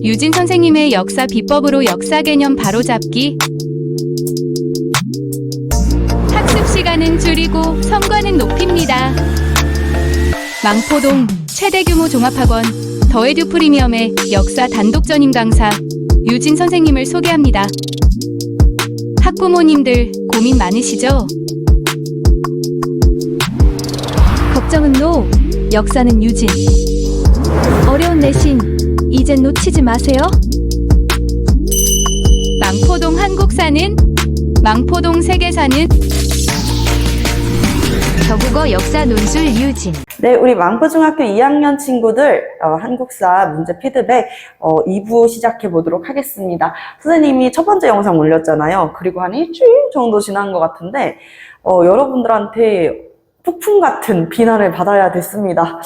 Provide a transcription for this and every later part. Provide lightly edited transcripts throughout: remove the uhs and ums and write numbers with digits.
유진 선생님의 역사 비법으로 역사 개념 바로잡기. 학습 시간은 줄이고 성과는 높입니다. 망포동 최대 규모 종합학원 더에듀 프리미엄의 역사 단독 전임 강사 유진 선생님을 소개합니다. 학부모님들 고민 많으시죠? 걱정은 노, 역사는 유진. 어려운 내신 이젠 놓치지 마세요. 망포동 한국사는, 망포동 세계사는, 저국어 역사 논술 유진. 네, 우리 망포중학교 2학년 친구들 한국사 문제 피드백 2부 시작해 보도록 하겠습니다. 선생님이 첫 번째 영상 올렸잖아요. 그리고 한 일주일 정도 지난 것 같은데 여러분들한테 폭풍 같은 비난을 받아야 됐습니다.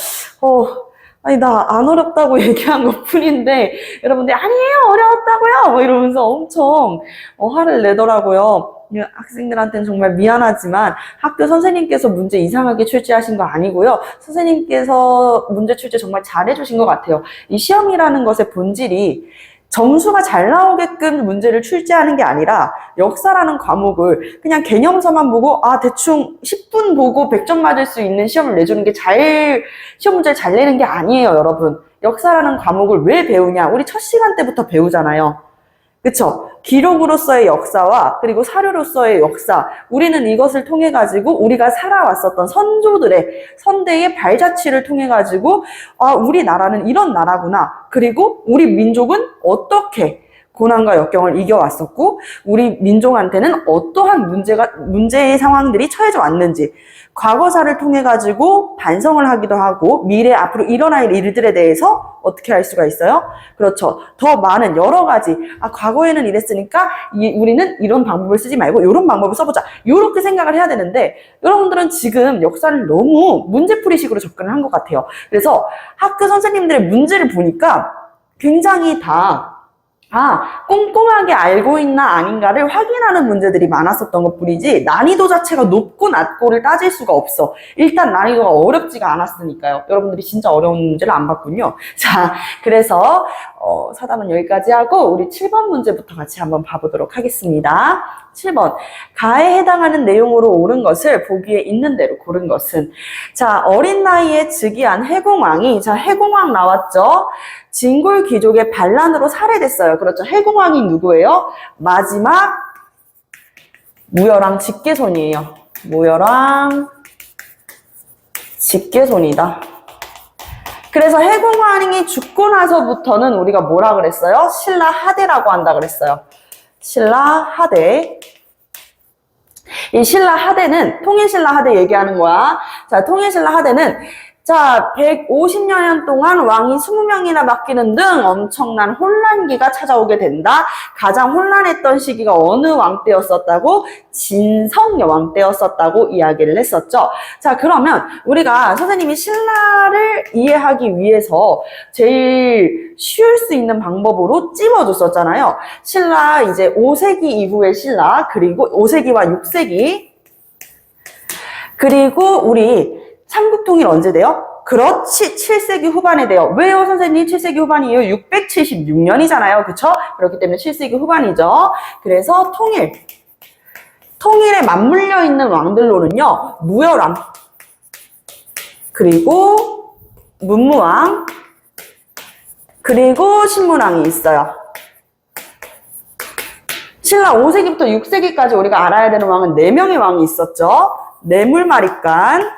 아니 나 안 어렵다고 얘기한 것 뿐인데 여러분들이 아니에요 어려웠다고요 뭐 이러면서 엄청 화를 내더라고요. 학생들한테는 정말 미안하지만 학교 선생님께서 문제 이상하게 출제하신 거 아니고요. 선생님께서 문제 출제 정말 잘해주신 것 같아요. 이 시험이라는 것의 본질이 점수가 잘 나오게끔 문제를 출제하는 게 아니라 역사라는 과목을 그냥 개념서만 보고 대충 10분 보고 100점 맞을 수 있는 시험을 내주는 게 시험 문제를 잘 내는 게 아니에요, 여러분. 역사라는 과목을 왜 배우냐? 우리 첫 시간 때부터 배우잖아요. 그쵸? 기록으로서의 역사와 그리고 사료로서의 역사, 우리는 이것을 통해 가지고 우리가 살아왔었던 선조들의 선대의 발자취를 통해 가지고 우리나라는 이런 나라구나, 그리고 우리 민족은 어떻게 고난과 역경을 이겨왔었고 우리 민족한테는 어떠한 문제의 상황들이 처해져 왔는지 과거사를 통해 가지고 반성을 하기도 하고 미래 앞으로 일어날 일들에 대해서 어떻게 할 수가 있어요? 그렇죠. 더 많은 여러 가지 과거에는 이랬으니까 우리는 이런 방법을 쓰지 말고 이런 방법을 써보자, 이렇게 생각을 해야 되는데 여러분들은 지금 역사를 너무 문제풀이식으로 접근을 한 것 같아요. 그래서 학교 선생님들의 문제를 보니까 굉장히 다 꼼꼼하게 알고 있나 아닌가를 확인하는 문제들이 많았었던 것 뿐이지 난이도 자체가 높고 낮고를 따질 수가 없어. 일단 난이도가 어렵지가 않았으니까요. 여러분들이 진짜 어려운 문제를 안 봤군요. 자, 그래서 사담은 여기까지 하고 우리 7번 문제부터 같이 한번 봐보도록 하겠습니다. 7번, 가에 해당하는 내용으로 옳은 것을 보기에 있는 대로 고른 것은. 자, 어린 나이에 즉위한 해공왕이, 자, 해공왕 나왔죠? 진골 귀족의 반란으로 살해됐어요. 그렇죠. 해공왕이 누구예요? 마지막 무열왕 직계손이에요. 무열왕 직계손이다. 그래서 해공왕이 죽고 나서부터는 우리가 뭐라 그랬어요? 신라 하대라고 한다 그랬어요. 신라 하대. 이 신라 하대는 통일신라 하대 얘기하는 거야. 자, 통일신라 하대는 150여 년 동안 왕이 20명이나 바뀌는 등 엄청난 혼란기가 찾아오게 된다. 가장 혼란했던 시기가 어느 왕 때였었다고? 진성여 왕 때였었다고 이야기를 했었죠. 자, 그러면 우리가 선생님이 신라를 이해하기 위해서 제일 쉬울 수 있는 방법으로 찝어줬었잖아요. 신라 이제 5세기 이후의 신라, 그리고 5세기와 6세기, 그리고 우리 삼국통일 언제 돼요? 그렇지, 7세기 후반에 돼요. 왜요, 선생님? 7세기 후반이에요? 676년이잖아요. 그쵸? 그렇기 때문에 7세기 후반이죠. 그래서 통일에 맞물려 있는 왕들로는요, 무열왕, 그리고 문무왕, 그리고 신문왕이 있어요. 신라 5세기부터 6세기까지 우리가 알아야 되는 왕은 4명의 왕이 있었죠. 뇌물마립간,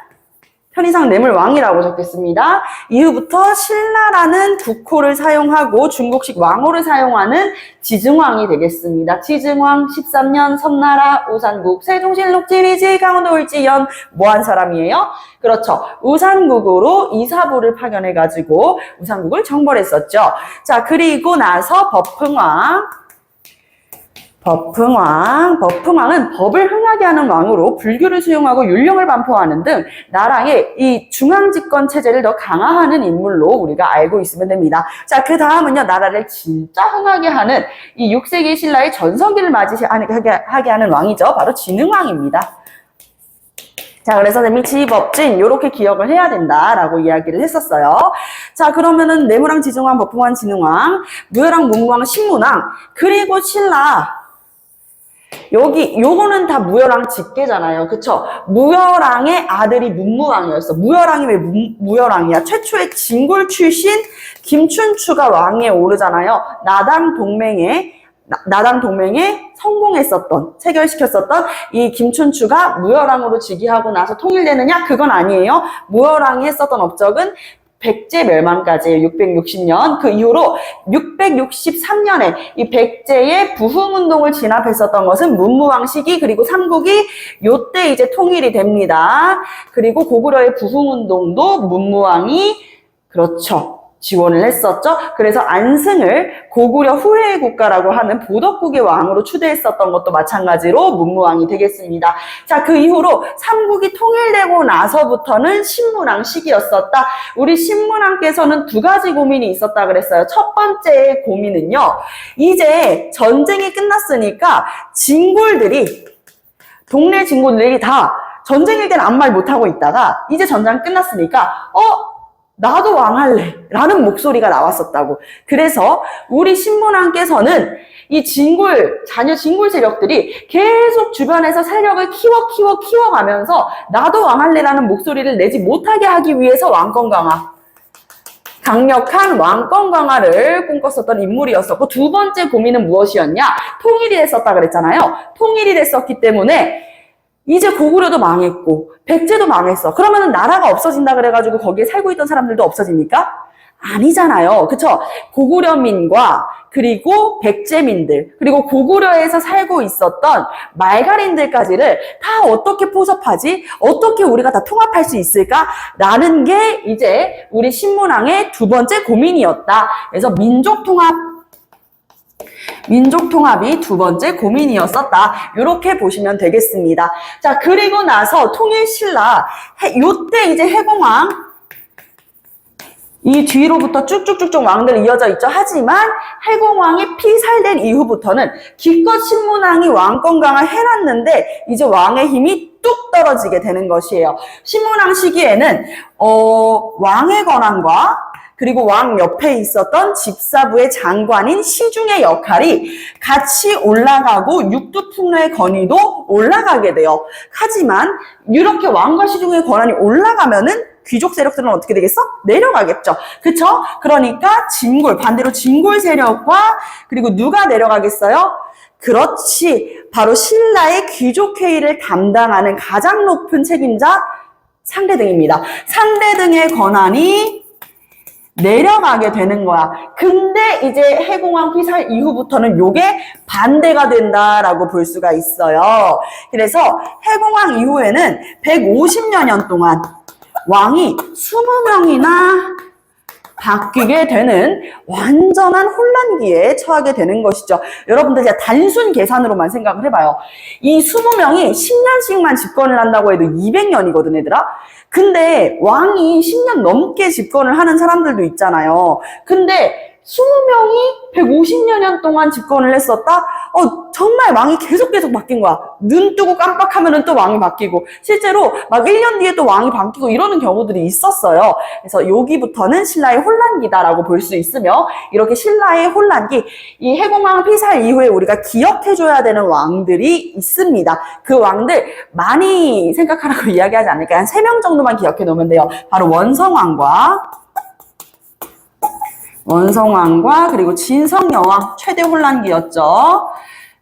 편의상 뇌물왕이라고 적겠습니다. 이후부터 신라라는 국호를 사용하고 중국식 왕호를 사용하는 지증왕이 되겠습니다. 지증왕 13년 섬나라 우산국 세종실록 지리지 강원도 을지연 뭐 한 사람이에요? 그렇죠. 우산국으로 이사부를 파견해가지고 우산국을 정벌했었죠. 자, 그리고 나서 법흥왕은 법을 흥하게 하는 왕으로 불교를 수용하고 율령을 반포하는 등 나라의 이 중앙집권 체제를 더 강화하는 인물로 우리가 알고 있으면 됩니다. 자, 그 다음은요, 나라를 진짜 흥하게 하는 이 6세기 신라의 전성기를 맞이하게 하는 왕이죠. 바로 진흥왕입니다. 자, 그래서 선생님이 지법진 이렇게 기억을 해야 된다라고 이야기를 했었어요. 자, 그러면은 내무랑 지중왕, 법흥왕, 진흥왕, 무열왕, 문무왕, 신문왕, 그리고 신라. 여기 요거는 다 무열왕 직계잖아요. 그쵸? 무열왕의 아들이 문무왕이었어. 무열왕이 왜 무열왕이야? 최초의 진골 출신 김춘추가 왕에 오르잖아요. 나당 동맹에 성공했었던, 체결시켰었던 이 김춘추가 무열왕으로 즉위하고 나서 통일되느냐? 그건 아니에요. 무열왕이 했었던 업적은 백제 멸망까지예요. 660년. 그 이후로 663년에 이 백제의 부흥운동을 진압했었던 것은 문무왕 시기, 그리고 삼국이 요때 이제 통일이 됩니다. 그리고 고구려의 부흥운동도 문무왕이 그렇죠. 지원을 했었죠. 그래서 안승을 고구려 후예의 국가라고 하는 보덕국의 왕으로 추대했었던 것도 마찬가지로 문무왕이 되겠습니다. 자, 그 이후로 삼국이 통일되고 나서부터는 신문왕 시기였었다. 우리 신문왕께서는 두 가지 고민이 있었다 그랬어요. 첫 번째 고민은요. 이제 전쟁이 끝났으니까 동네 진골들이 다 전쟁일 때는 아무 말 못하고 있다가 이제 전쟁 끝났으니까 나도 왕할래 라는 목소리가 나왔었다고. 그래서 우리 신문왕께서는 이 자녀 진골 세력들이 계속 주변에서 세력을 키워가면서 나도 왕할래 라는 목소리를 내지 못하게 하기 위해서 왕권 강화, 강력한 왕권 강화를 꿈꿨었던 인물이었었고, 두 번째 고민은 무엇이었냐? 통일이 됐었다 그랬잖아요. 통일이 됐었기 때문에 이제 고구려도 망했고 백제도 망했어. 그러면은 나라가 없어진다 그래가지고 거기에 살고 있던 사람들도 없어집니까? 아니잖아요. 그쵸? 고구려민과 그리고 백제민들, 그리고 고구려에서 살고 있었던 말갈인들까지를 다 어떻게 포섭하지? 어떻게 우리가 다 통합할 수 있을까? 라는 게 이제 우리 신문왕의 두 번째 고민이었다. 그래서 민족통합이 두 번째 고민이었었다. 이렇게 보시면 되겠습니다. 자, 그리고 나서 통일신라, 요때 이제 해공왕, 이 뒤로부터 쭉쭉쭉쭉 왕들 이어져 있죠. 하지만 해공왕이 피살된 이후부터는 기껏 신문왕이 왕권 강화 해놨는데 이제 왕의 힘이 뚝 떨어지게 되는 것이에요. 신문왕 시기에는 왕의 권한과 그리고 왕 옆에 있었던 집사부의 장관인 시중의 역할이 같이 올라가고 육두풍로의 권위도 올라가게 돼요. 하지만 이렇게 왕과 시중의 권한이 올라가면은 귀족 세력들은 어떻게 되겠어? 내려가겠죠. 그쵸? 그러니까 반대로 진골 세력과 그리고 누가 내려가겠어요? 그렇지. 바로 신라의 귀족회의를 담당하는 가장 높은 책임자 상대등입니다. 상대등의 권한이 내려가게 되는 거야. 근데 이제 해공왕 피살 이후부터는 요게 반대가 된다라고 볼 수가 있어요. 그래서 해공왕 이후에는 150여년 동안 왕이 20명이나 바뀌게 되는 완전한 혼란기에 처하게 되는 것이죠. 여러분들 제가 단순 계산으로만 생각을 해봐요. 이 20명이 10년씩만 집권을 한다고 해도 200년이거든, 얘들아. 근데 왕이 10년 넘게 집권을 하는 사람들도 있잖아요. 근데 20명이 150여 년 동안 집권을 했었다? 정말 왕이 계속 바뀐 거야. 눈 뜨고 깜빡하면은 또 왕이 바뀌고, 실제로 막 1년 뒤에 또 왕이 바뀌고 이러는 경우들이 있었어요. 그래서 여기부터는 신라의 혼란기다라고 볼 수 있으며, 이렇게 신라의 혼란기, 이 해공왕 피살 이후에 우리가 기억해줘야 되는 왕들이 있습니다. 그 왕들 많이 생각하라고 이야기하지 않을까? 한 3명 정도만 기억해 놓으면 돼요. 바로 원성왕과 그리고 진성여왕, 최대 혼란기였죠.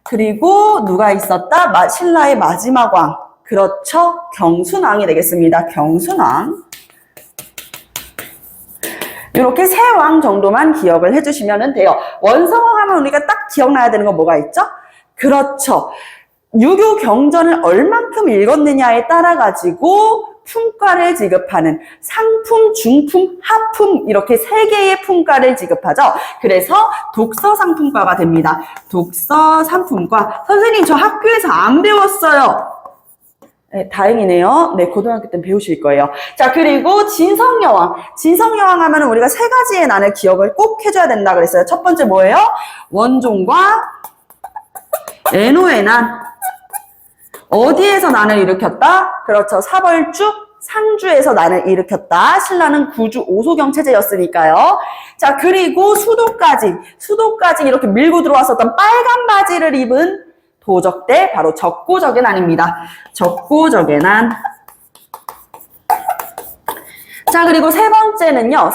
그리고 누가 있었다? 신라의 마지막 왕. 그렇죠. 경순왕이 되겠습니다. 경순왕. 이렇게 3왕 정도만 기억을 해주시면 돼요. 원성왕 하면 우리가 딱 기억나야 되는 건 뭐가 있죠? 그렇죠. 유교 경전을 얼만큼 읽었느냐에 따라 가지고 품가를 지급하는 상품, 중품, 하품 이렇게 3개의 품가를 지급하죠. 그래서 독서 상품과가 됩니다. 독서 상품과. 선생님 저 학교에서 안 배웠어요. 네, 다행이네요. 네, 고등학교 때 배우실 거예요. 자, 그리고 진성여왕. 진성여왕 하면 우리가 3가지의 난을 기억을 꼭 해줘야 된다 그랬어요. 첫 번째 뭐예요? 원종과 애노의 난. 어디에서 난을 일으켰다? 그렇죠. 사벌주, 상주에서 난을 일으켰다. 신라는 구주 오소경 체제였으니까요. 자, 그리고 수도까지 이렇게 밀고 들어왔었던 빨간 바지를 입은 도적대, 바로 적고적의 난입니다. 적고적의 난. 자, 그리고 세 번째는요,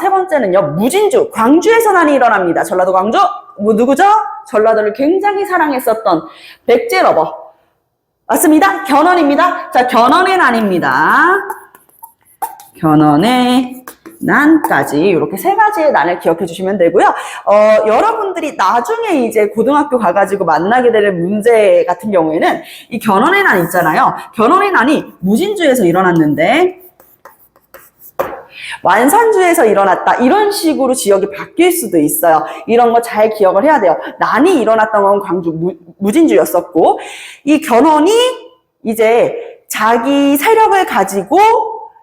무진주, 광주에서 난이 일어납니다. 전라도 광주, 누구죠? 전라도를 굉장히 사랑했었던 백제러버. 맞습니다. 견훤입니다. 자, 견훤의 난입니다. 견훤의 난까지 이렇게 세 가지의 난을 기억해 주시면 되고요. 여러분들이 나중에 이제 고등학교 가가지고 만나게 될 문제 같은 경우에는 이 견훤의 난 있잖아요. 견훤의 난이 무진주에서 일어났는데 완산주에서 일어났다. 이런 식으로 지역이 바뀔 수도 있어요. 이런 거 잘 기억을 해야 돼요. 난이 일어났던 건 광주 무진주였었고, 이 견훤이 이제 자기 세력을 가지고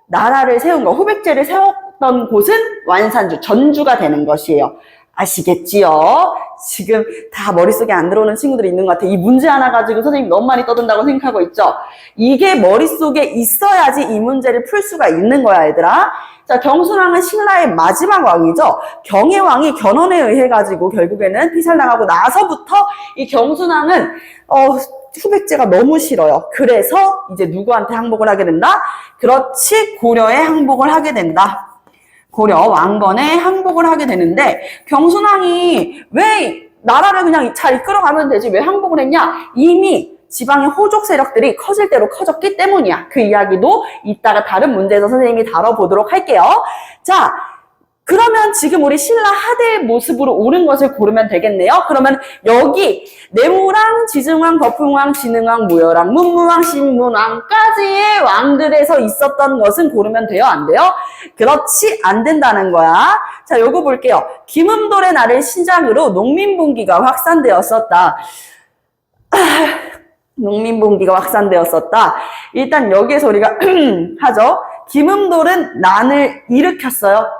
나라를 세운 거, 후백제를 세웠던 곳은 완산주, 전주가 되는 것이에요. 아시겠지요? 지금 다 머릿속에 안 들어오는 친구들이 있는 것 같아요. 이 문제 하나 가지고 선생님 너무 많이 떠든다고 생각하고 있죠? 이게 머릿속에 있어야지 이 문제를 풀 수가 있는 거야, 얘들아. 자, 경순왕은 신라의 마지막 왕이죠. 경의 왕이 견훤에 의해 가지고 결국에는 피살당하고 나서부터 이 경순왕은 후백제가 너무 싫어요. 그래서 이제 누구한테 항복을 하게 된다? 그렇지, 고려에 항복을 하게 된다. 고려 왕건에 항복을 하게 되는데, 경순왕이 왜 나라를 그냥 잘 이끌어가면 되지 왜 항복을 했냐? 이미 지방의 호족 세력들이 커질 대로 커졌기 때문이야. 그 이야기도 이따가 다른 문제에서 선생님이 다뤄보도록 할게요. 자, 그러면 지금 우리 신라 하대의 모습으로 옳은 것을 고르면 되겠네요. 그러면 여기 내무왕, 지증왕, 법흥왕, 진흥왕, 무열왕, 문무왕, 신문왕까지의 왕들에서 있었던 것은 고르면 돼요? 안 돼요? 그렇지, 안 된다는 거야. 자, 요거 볼게요. 김음돌의 날을 시작으로 농민분기가 확산되었었다. 농민분기가 확산되었었다. 일단 여기에서 우리가 하죠. 김음돌은 난을 일으켰어요.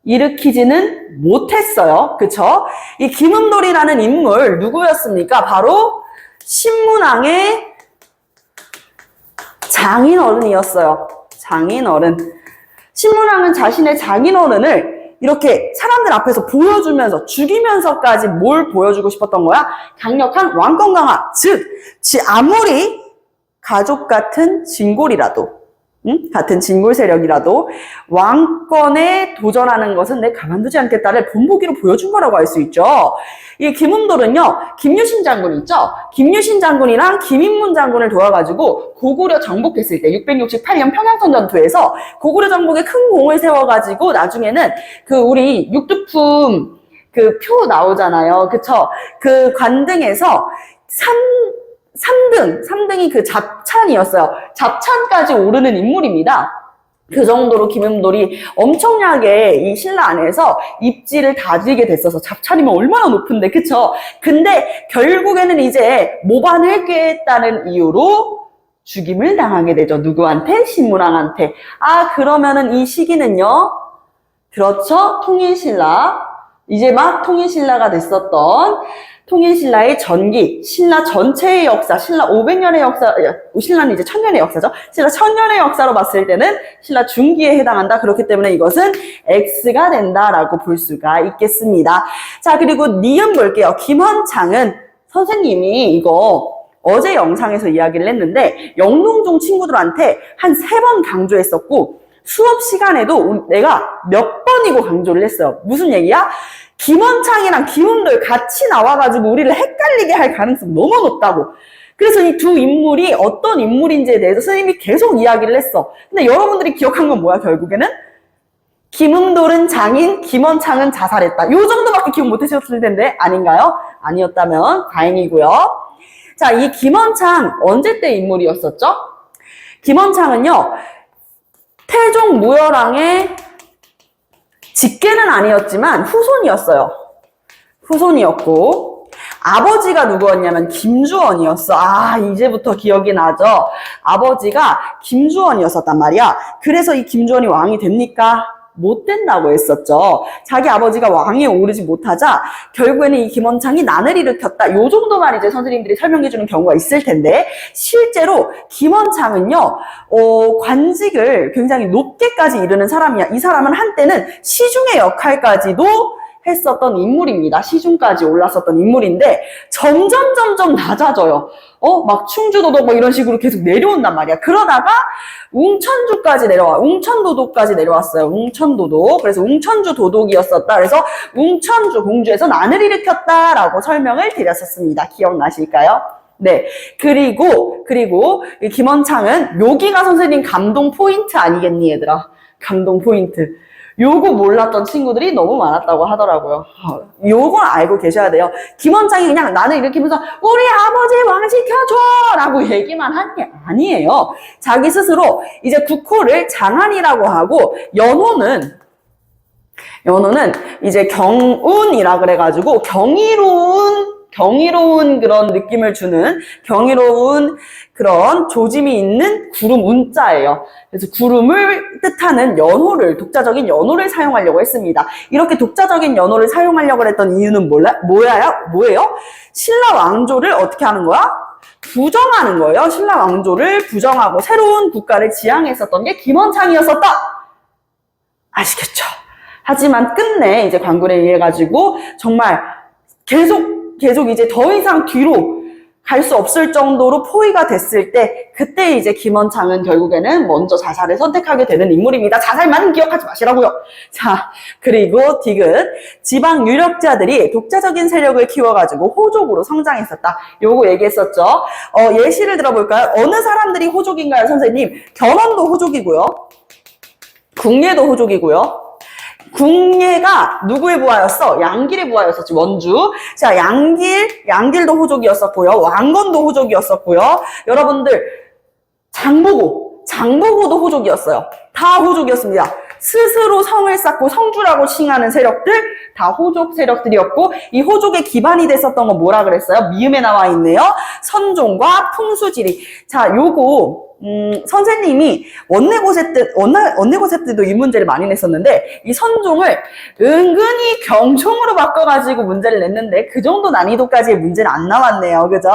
일으키지는 못했어요. 그쵸? 이 김음돌이라는 인물 누구였습니까? 바로 신문왕의 장인어른이었어요. 장인어른. 신문왕은 자신의 장인어른을 이렇게 사람들 앞에서 보여주면서 죽이면서까지 뭘 보여주고 싶었던 거야? 강력한 왕권 강화. 즉, 아무리 가족 같은 진골이라도 같은 진골 세력이라도 왕권에 도전하는 것은 내 가만두지 않겠다를 본보기로 보여준 거라고 할 수 있죠. 이 김음돌은요, 김유신 장군 있죠? 김유신 장군이랑 김인문 장군을 도와가지고 고구려 정복했을 때 668년 평양선 전투에서 고구려 정복에 큰 공을 세워가지고 나중에는 그 우리 육두품 그 표 나오잖아요. 그쵸? 그 관등에서 3등이 그 잡찬이었어요. 잡찬까지 오르는 인물입니다. 그 정도로 김음돌이 엄청나게 이 신라 안에서 입지를 다지게 됐어서 잡찬이면 얼마나 높은데, 그쵸? 근데 결국에는 이제 모반을 꾀했다는 이유로 죽임을 당하게 되죠. 누구한테? 신문왕한테. 아, 그러면은 이 시기는요, 그렇죠? 통일신라. 이제 막 통일신라가 됐었던 통일신라의 전기, 신라 전체의 역사, 신라 500년의 역사, 신라는 이제 1000년의 역사죠. 신라 1000년의 역사로 봤을 때는 신라 중기에 해당한다. 그렇기 때문에 이것은 X가 된다라고 볼 수가 있겠습니다. 자, 그리고 니은 볼게요. 김헌창은 선생님이 이거 어제 영상에서 이야기를 했는데 영농종 친구들한테 한 3번 강조했었고 수업 시간에도 내가 몇 번이고 강조를 했어요. 무슨 얘기야? 김헌창이랑 김음돌 같이 나와가지고 우리를 헷갈리게 할 가능성이 너무 높다고. 그래서 이 두 인물이 어떤 인물인지에 대해서 선생님이 계속 이야기를 했어. 근데 여러분들이 기억한 건 뭐야, 결국에는? 김음돌은 장인, 김헌창은 자살했다. 요 정도밖에 기억 못 하셨을 텐데, 아닌가요? 아니었다면 다행이고요. 자, 이 김헌창 언제 때 인물이었었죠? 김헌창은요, 태종 무열왕의 직계는 아니었지만 후손이었어요. 후손이었고 아버지가 누구였냐면 김주원이었어. 아, 이제부터 기억이 나죠? 아버지가 김주원이었었단 말이야. 그래서 이 김주원이 왕이 됩니까? 못 된다고 했었죠. 자기 아버지가 왕위에 오르지 못하자 결국에는 이 김원창이 난을 일으켰다. 요 정도만 이제 선생님들이 설명해주는 경우가 있을 텐데 실제로 김원창은요 관직을 굉장히 높게까지 이르는 사람이야. 이 사람은 한때는 시중의 역할까지도 했었던 인물입니다. 시중까지 올랐었던 인물인데 점점 낮아져요. 막 충주도독 뭐 이런 식으로 계속 내려온단 말이야. 그러다가 웅천주까지 내려와. 웅천도독까지 내려왔어요. 웅천도독. 그래서 웅천주 도독이었었다. 그래서 웅천주 공주에서 난을 일으켰다라고 설명을 드렸었습니다. 기억나실까요? 네. 그리고 이 김원창은 여기가 선생님 감동 포인트 아니겠니, 얘들아? 감동 포인트. 요거 몰랐던 친구들이 너무 많았다고 하더라고요. 요걸 알고 계셔야 돼요. 김원창이 그냥 나는 일으키면서 우리 아버지 왕시켜줘! 라고 얘기만 한 게 아니에요. 자기 스스로 이제 국호를 장안이라고 하고 연호는 이제 경운이라 그래가지고 경이로운 그런 느낌을 주는 경이로운 그런 조짐이 있는 구름 운자예요. 그래서 구름을 뜻하는 연호를, 독자적인 연호를 사용하려고 했습니다. 이렇게 독자적인 연호를 사용하려고 했던 이유는 뭐예요? 신라 왕조를 어떻게 하는 거야? 부정하는 거예요. 신라 왕조를 부정하고 새로운 국가를 지향했었던 게 김원창이었었다. 아시겠죠? 하지만 끝내 이제 광군에 의해 가지고 정말 계속 이제 더 이상 뒤로 갈 수 없을 정도로 포위가 됐을 때 그때 이제 김원창은 결국에는 먼저 자살을 선택하게 되는 인물입니다. 자살만 기억하지 마시라고요. 자, 그리고 디귿 지방 유력자들이 독자적인 세력을 키워가지고 호족으로 성장했었다. 요거 얘기했었죠. 예시를 들어볼까요? 어느 사람들이 호족인가요, 선생님? 견훤도 호족이고요. 궁예도 호족이고요. 궁예가 누구의 부하였어? 양길의 부하였었지, 원주. 자, 양길도 호족이었었고요. 왕건도 호족이었었고요. 여러분들, 장보고도 호족이었어요. 다 호족이었습니다. 스스로 성을 쌓고 성주라고 칭하는 세력들, 다 호족 세력들이었고, 이 호족의 기반이 됐었던 건 뭐라 그랬어요? 미음에 나와 있네요. 선종과 풍수지리. 자, 요거, 선생님이 원내고세 때도 이 문제를 많이 냈었는데, 이 선종을 은근히 경종으로 바꿔가지고 문제를 냈는데, 그 정도 난이도까지의 문제는 안 나왔네요. 그죠?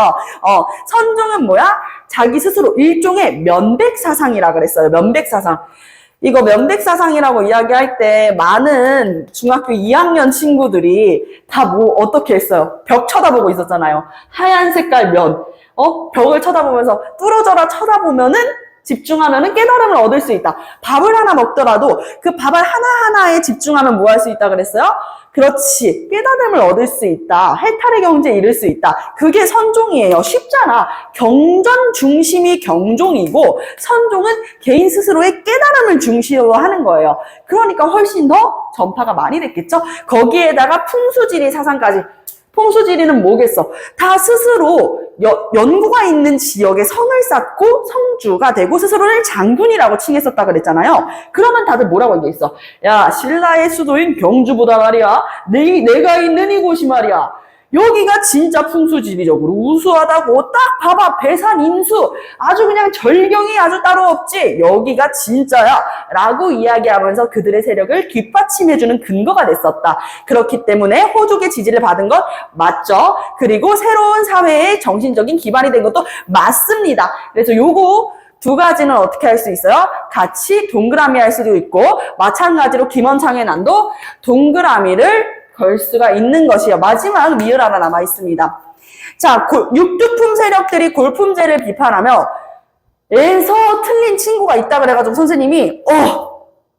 선종은 뭐야? 자기 스스로 일종의 면백사상이라 그랬어요. 면백사상. 이거 면백사상이라고 이야기할 때 많은 중학교 2학년 친구들이 다 어떻게 했어요? 벽 쳐다보고 있었잖아요. 하얀 색깔 면. 벽을 쳐다보면서 뚫어져라 쳐다보면은 집중하면은 깨달음을 얻을 수 있다. 밥을 하나 먹더라도 그 밥을 하나하나에 집중하면 뭐 할 수 있다 그랬어요? 그렇지. 깨달음을 얻을 수 있다. 해탈의 경지에 이를 수 있다. 그게 선종이에요. 쉽잖아. 경전 중심이 경종이고 선종은 개인 스스로의 깨달음을 중심으로 하는 거예요. 그러니까 훨씬 더 전파가 많이 됐겠죠? 거기에다가 풍수지리 사상까지. 풍수지리는 뭐겠어? 다 스스로 연구가 있는 지역에 성을 쌓고 성주가 되고 스스로를 장군이라고 칭했었다 그랬잖아요. 그러면 다들 뭐라고 얘기했어? 야, 신라의 수도인 경주보다 말이야, 내가 있는 이곳이 말이야, 여기가 진짜 풍수지리적으로 우수하다고. 딱 봐봐, 배산 인수 아주 그냥 절경이 아주 따로 없지, 여기가 진짜야 라고 이야기하면서 그들의 세력을 뒷받침해주는 근거가 됐었다. 그렇기 때문에 호족의 지지를 받은 것 맞죠? 그리고 새로운 사회의 정신적인 기반이 된 것도 맞습니다. 그래서 요거 두 가지는 어떻게 할 수 있어요? 같이 동그라미 할 수도 있고, 마찬가지로 김원창의 난도 동그라미를 걸 수가 있는 것이요. 마지막 미을 하나 남아 있습니다. 자, 육두품 세력들이 골품제를 비판하며 에서 틀린 친구가 있다 그래가지고 선생님이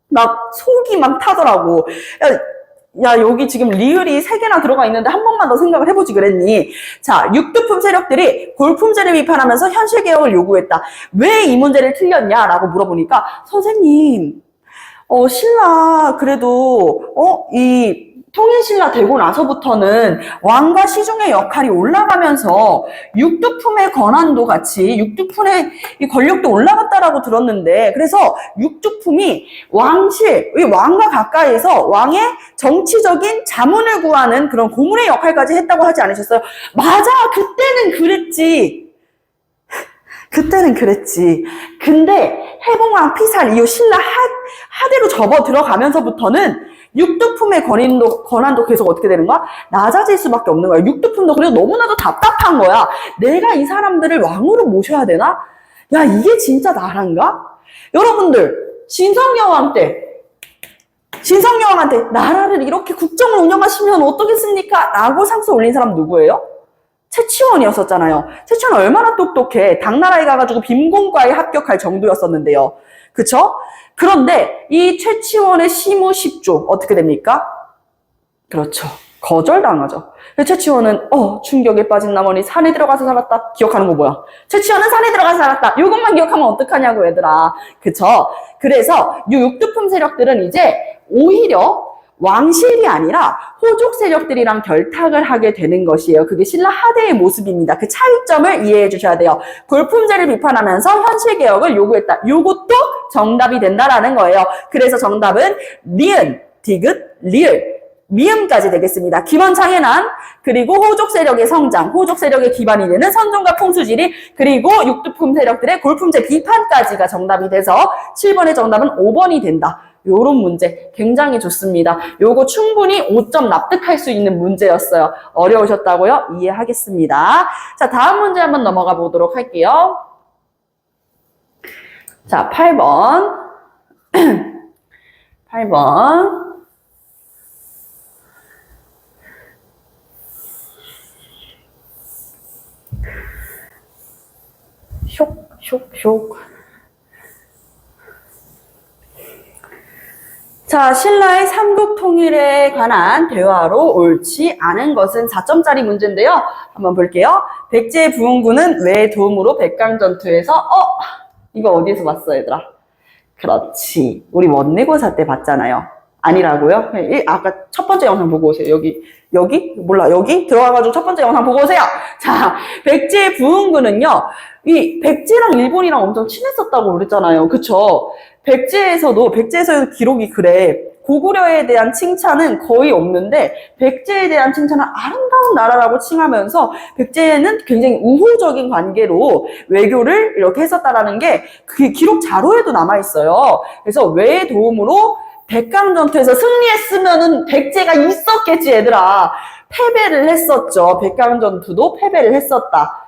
막 속이 막 타더라고. 야, 여기 지금 리을이 3개나 들어가 있는데 한 번만 더 생각을 해보지 그랬니? 자, 육두품 세력들이 골품제를 비판하면서 현실개혁을 요구했다. 왜 이 문제를 틀렸냐라고 물어보니까 선생님, 신라 그래도 이 통일신라 되고 나서부터는 왕과 시중의 역할이 올라가면서 육두품의 권한도 같이 육두품의 이 권력도 올라갔다라고 들었는데, 그래서 육두품이 왕과 가까이에서 왕의 정치적인 자문을 구하는 그런 고문의 역할까지 했다고 하지 않으셨어요? 맞아, 그때는 그랬지. 근데 해봉왕 피살 이후 신라 하대로 접어 들어가면서부터는 육두품의 권한도 계속 어떻게 되는 거야? 낮아질 수밖에 없는 거야. 육두품도 그래도 너무나도 답답한 거야. 내가 이 사람들을 왕으로 모셔야 되나? 야, 이게 진짜 나란가? 여러분들, 진성여왕한테 나라를 이렇게 국정을 운영하시면 어떻겠습니까? 라고 상소 올린 사람 누구예요? 최치원이었었잖아요. 최치원 얼마나 똑똑해. 당나라에 가가지고 빔공과에 합격할 정도였었는데요. 그쵸? 그런데 이 최치원의 시무십조 어떻게 됩니까? 그렇죠. 거절당하죠. 최치원은 충격에 빠진 나머니 산에 들어가서 살았다. 기억하는 거 뭐야? 최치원은 산에 들어가서 살았다. 이것만 기억하면 어떡하냐고 얘들아. 그쵸? 그래서 이 육두품 세력들은 이제 오히려 왕실이 아니라 호족 세력들이랑 결탁을 하게 되는 것이에요. 그게 신라 하대의 모습입니다. 그 차이점을 이해해 주셔야 돼요. 골품제를 비판하면서 현실 개혁을 요구했다. 요것도 정답이 된다라는 거예요. 그래서 정답은 니은, 디귿, 리을, 미음까지 되겠습니다. 기원 장애난, 그리고 호족 세력의 성장, 호족 세력의 기반이 되는 선종과 풍수지리, 그리고 육두품 세력들의 골품제 비판까지가 정답이 돼서 7번의 정답은 5번이 된다. 요런 문제 굉장히 좋습니다. 요거 충분히 5점 납득할 수 있는 문제였어요. 어려우셨다고요? 이해하겠습니다. 자, 다음 문제 한번 넘어가 보도록 할게요. 자, 8번. 8번. 쇽. 자, 신라의 삼국 통일에 관한 대화로 옳지 않은 것은 4점짜리 문제인데요. 한번 볼게요. 백제의 부흥군은 왜 도움으로 백강전투에서 이거 어디에서 봤어 얘들아? 그렇지. 우리 원내고사 때 봤잖아요. 아니라고요? 아까 첫 번째 영상 보고 오세요. 여기? 몰라. 여기? 들어가가지고 첫 번째 영상 보고 오세요. 자, 백제의 부흥군은요. 이 백제랑 일본이랑 엄청 친했었다고 그랬잖아요. 그쵸? 백제에서도 기록이 그래. 고구려에 대한 칭찬은 거의 없는데 백제에 대한 칭찬은 아름다운 나라라고 칭하면서 백제는 굉장히 우호적인 관계로 외교를 이렇게 했었다라는 게 그 기록 자료에도 남아있어요. 그래서 왜 도움으로 백강전투에서 승리했으면은 백제가 있었겠지 얘들아. 패배를 했었죠. 백강전투도 패배를 했었다.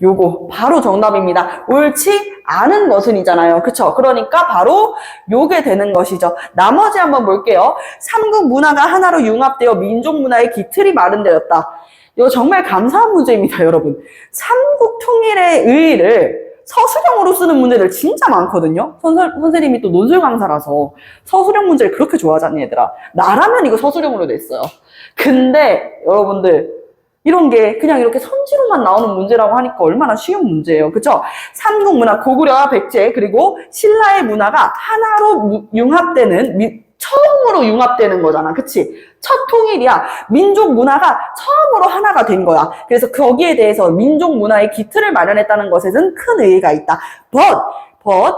요거 바로 정답입니다. 옳지 않은 것은이잖아요. 그쵸? 그러니까 바로 요게 되는 것이죠. 나머지 한번 볼게요. 삼국 문화가 하나로 융합되어 민족 문화의 기틀이 마련되었다. 이거 정말 감사한 문제입니다, 여러분. 삼국 통일의 의의를 서술형으로 쓰는 문제들 진짜 많거든요. 선생님이 또 논술 강사라서 서술형 문제를 그렇게 좋아하잖니, 얘들아. 나라면 이거 서술형으로 냈어요. 근데 여러분들 이런 게 그냥 이렇게 선지로만 나오는 문제라고 하니까 얼마나 쉬운 문제예요. 그쵸? 삼국 문화, 고구려와 백제, 그리고 신라의 문화가 하나로 처음으로 융합되는 거잖아. 그치? 첫 통일이야. 민족 문화가 처음으로 하나가 된 거야. 그래서 거기에 대해서 민족 문화의 기틀을 마련했다는 것에는 큰 의의가 있다. but,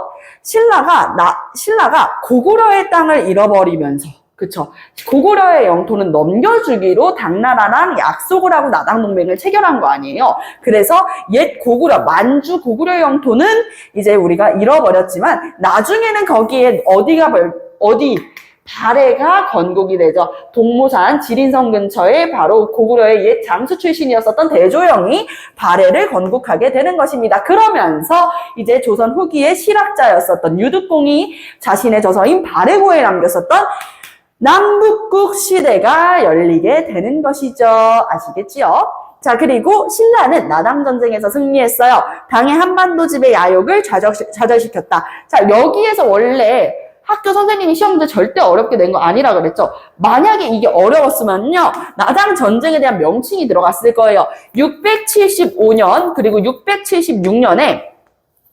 신라가 고구려의 땅을 잃어버리면서 그쵸. 고구려의 영토는 넘겨주기로 당나라랑 약속을 하고 나당동맹을 체결한 거 아니에요. 그래서 옛 고구려, 만주 고구려 영토는 이제 우리가 잃어버렸지만 나중에는 거기에 발해가 건국이 되죠. 동모산 지린성 근처에 바로 고구려의 옛 장수 출신이었었던 대조영이 발해를 건국하게 되는 것입니다. 그러면서 이제 조선 후기의 실학자였었던 유득공이 자신의 저서인 발해고에 남겼었던 남북국 시대가 열리게 되는 것이죠. 아시겠지요? 자, 그리고 신라는 나당전쟁에서 승리했어요. 당의 한반도 지배 야욕을 좌절시켰다. 자, 여기에서 원래 학교 선생님이 시험 문제 절대 어렵게 낸 거 아니라 그랬죠. 만약에 이게 어려웠으면요. 나당 전쟁에 대한 명칭이 들어갔을 거예요. 675년 그리고 676년에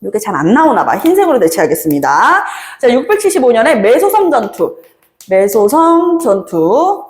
이게 잘 안 나오나 봐. 흰색으로 대체하겠습니다. 자, 675년에 매소성 전투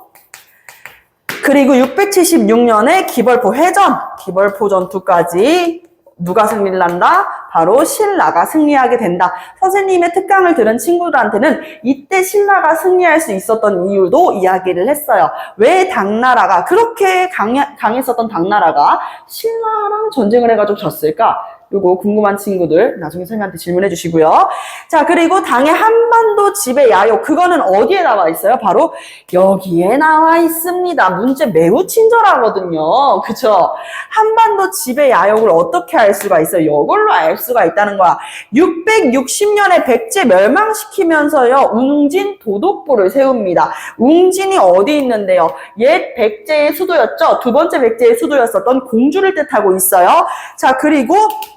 그리고 676년에 기벌포 전투까지 누가 승리를 한다? 바로 신라가 승리하게 된다. 선생님의 특강을 들은 친구들한테는 이때 신라가 승리할 수 있었던 이유도 이야기를 했어요. 왜 당나라가 그렇게 강했었던 당나라가 신라랑 전쟁을 해가지고 졌을까? 요거 궁금한 친구들 나중에 선생님한테 질문해 주시고요. 자, 그리고 당의 한반도 지배 야욕, 그거는 어디에 나와 있어요? 바로 여기에 나와 있습니다. 문제 매우 친절하거든요. 그쵸? 한반도 지배 야욕을 어떻게 알 수가 있어요? 이걸로 알 수가 있다는 거야. 660년에 백제 멸망시키면서요, 웅진 도독부를 세웁니다. 웅진이 어디 있는데요? 옛 백제의 수도였죠? 두 번째 백제의 수도였었던 공주를 뜻하고 있어요. 자, 그리고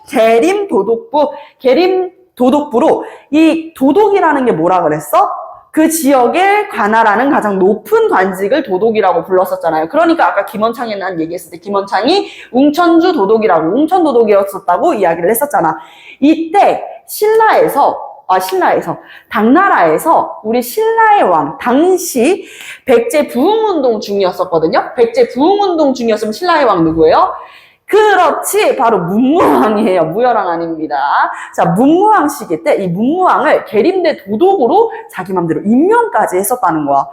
계림도독부로, 이 도독이라는 게 뭐라 그랬어? 그 지역에 관할하는 가장 높은 관직을 도독이라고 불렀었잖아요. 그러니까 아까 김원창에 난 얘기했을 때 김원창이 웅천주 도독이라고, 웅천도독이었었다고 이야기를 했었잖아. 이때 당나라에서 우리 신라의 왕, 당시 백제 부흥운동 중이었었거든요. 백제 부흥운동 중이었으면 신라의 왕 누구예요? 그렇지, 바로 문무왕이에요. 무열왕 아닙니다. 자, 문무왕 시기 때 이 문무왕을 계림대 도독으로 자기 맘대로 임명까지 했었다는 거야.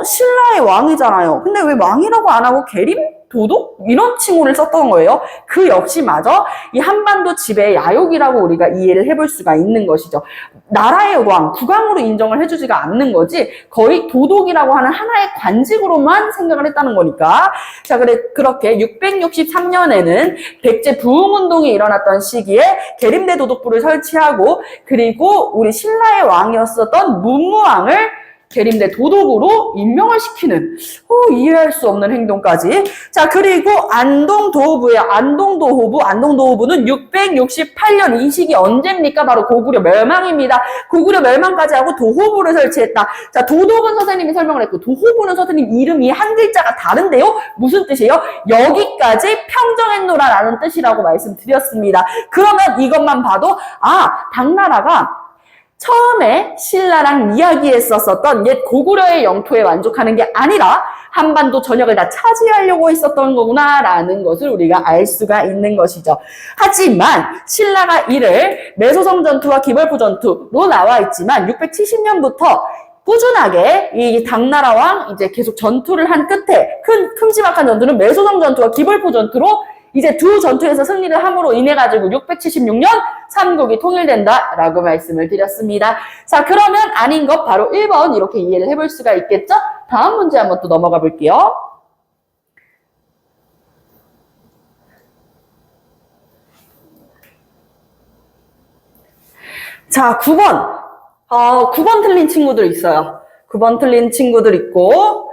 신라의 왕이잖아요. 근데 왜 왕이라고 안 하고 계림? 도독? 이런 칭호를 썼던 거예요. 그 역시 마저 이 한반도 지배의 야욕이라고 우리가 이해를 해볼 수가 있는 것이죠. 나라의 왕, 국왕으로 인정을 해주지가 않는 거지, 거의 도독이라고 하는 하나의 관직으로만 생각을 했다는 거니까. 자, 그렇게 663년에는 백제 부흥운동이 일어났던 시기에 계림대 도독부를 설치하고, 그리고 우리 신라의 왕이었었던 문무왕을 계림대 도독으로 임명을 시키는, 이해할 수 없는 행동까지. 자, 그리고 안동도호부예요. 안동도호부는 668년, 이 시기 언제입니까? 바로 고구려 멸망입니다. 고구려 멸망까지 하고 도호부를 설치했다. 자, 도독은 선생님이 설명을 했고, 도호부는 선생님 이름이 한 글자가 다른데요? 무슨 뜻이에요? 여기까지 평정했노라라는 뜻이라고 말씀드렸습니다. 그러면 이것만 봐도, 당나라가 처음에 신라랑 이야기했었던 옛 고구려의 영토에 만족하는 게 아니라 한반도 전역을 다 차지하려고 했었던 거구나라는 것을 우리가 알 수가 있는 것이죠. 하지만 신라가 이를 매소성 전투와 기벌포 전투로 나와 있지만 670년부터 꾸준하게 이 당나라와 이제 계속 전투를 한 끝에 큼지막한 전투는 매소성 전투와 기벌포 전투로 이제 두 전투에서 승리를 함으로 인해 가지고 676년 삼국이 통일된다라고 말씀을 드렸습니다. 자, 그러면 아닌 것 바로 1번 이렇게 이해를 해볼 수가 있겠죠? 다음 문제 한번 또 넘어가 볼게요. 자, 9번. 9번 틀린 친구들 있어요. 9번 틀린 친구들 있고,